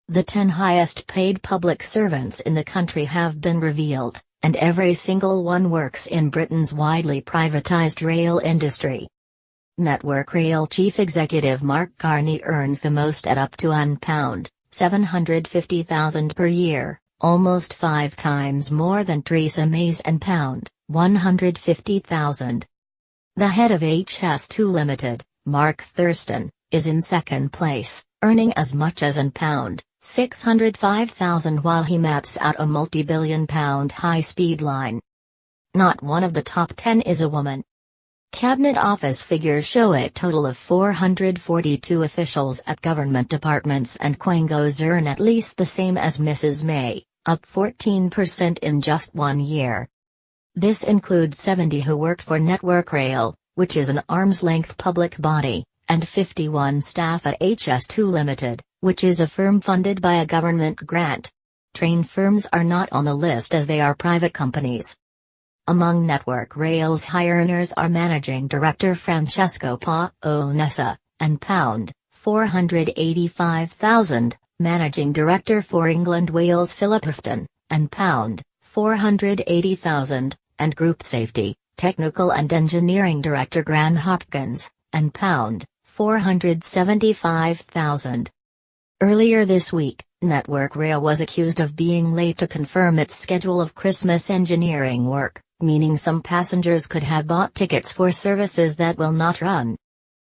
The 10 highest paid public servants in the country have been revealed, and every single one works in Britain's widely privatised rail industry. Network Rail Chief Executive Mark Carne earns the most at up to £750,000 per year, almost 5 times more than Theresa May's £150,000. The head of HS2 Limited, Mark Thurston, is in second place, earning as much as £605,000 while he maps out a multi-billion-pound high-speed line. Not one of the top 10 is a woman. Cabinet Office figures show a total of 442 officials at government departments and Quangos earn at least the same as Mrs. May, up 14% in just 1 year. This includes 70 who worked for Network Rail, which is an arm's-length public body, and 51 staff at HS2 Limited, which is a firm funded by a government grant. Train firms are not on the list as they are private companies. Among Network Rail's high earners are Managing Director Francesco Paonessa, and £485,000, Managing Director for England Wales Philip Houghton, and £480,000, and Group Safety, Technical and Engineering Director Graham Hopkins, and £475,000. Earlier this week, Network Rail was accused of being late to confirm its schedule of Christmas engineering work, meaning some passengers could have bought tickets for services that will not run.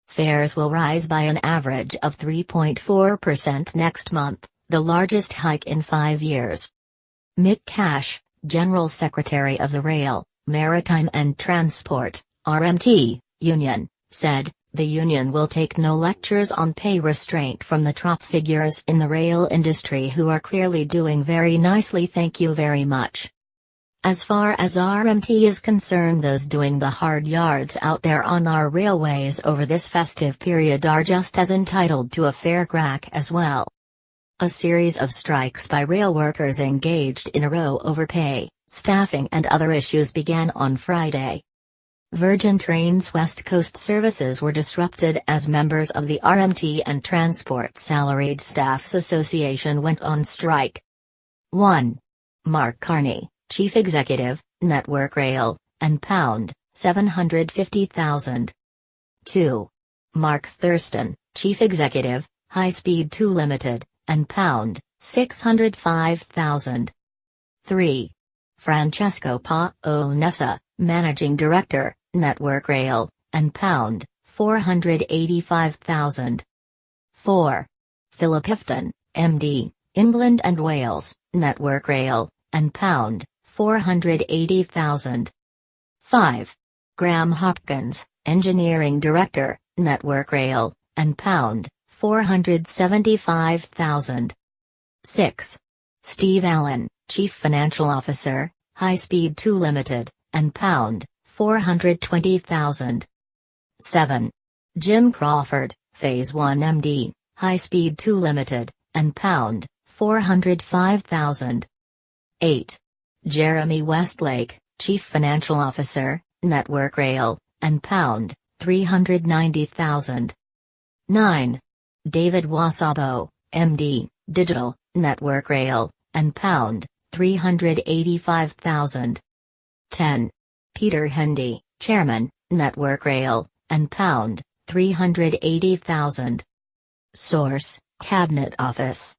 Fares will rise by an average of 3.4% next month, the largest hike in 5 years. Mick Cash, General Secretary of the Rail, Maritime and Transport (RMT) Union, said, "The union will take no lectures on pay restraint from the top figures in the rail industry who are clearly doing very nicely, thank you very much." As far as RMT is concerned, those doing the hard yards out there on our railways over this festive period are just as entitled to a fair crack as well. A series of strikes by rail workers engaged in a row over pay, staffing and other issues began on Friday. Virgin Trains West Coast services were disrupted as members of the RMT and Transport Salaried Staffs Association went on strike. 1. Mark Carne, Chief Executive, Network Rail, and £750,000. 2. Mark Thurston, Chief Executive, High Speed 2 Limited, and £605,000. 3. Francesco Paonessa, Managing Director, Network Rail, and £485,000. 4. Philip Houghton, MD, England and Wales, Network Rail, and £480,000. 5. Graham Hopkins, Engineering Director, Network Rail, and £475,000. 6. Steve Allen, Chief Financial Officer, High Speed 2 Limited, and £420,000. 7. Jim Crawford, Phase 1 MD, High Speed 2 Limited, and £405,000. 8. Jeremy Westlake, Chief Financial Officer, Network Rail, and £390,000. 9. David Wasabo, MD, Digital, Network Rail, and £385,000. 10. Peter Hendy, Chairman, Network Rail, and £380,000. Source: Cabinet Office.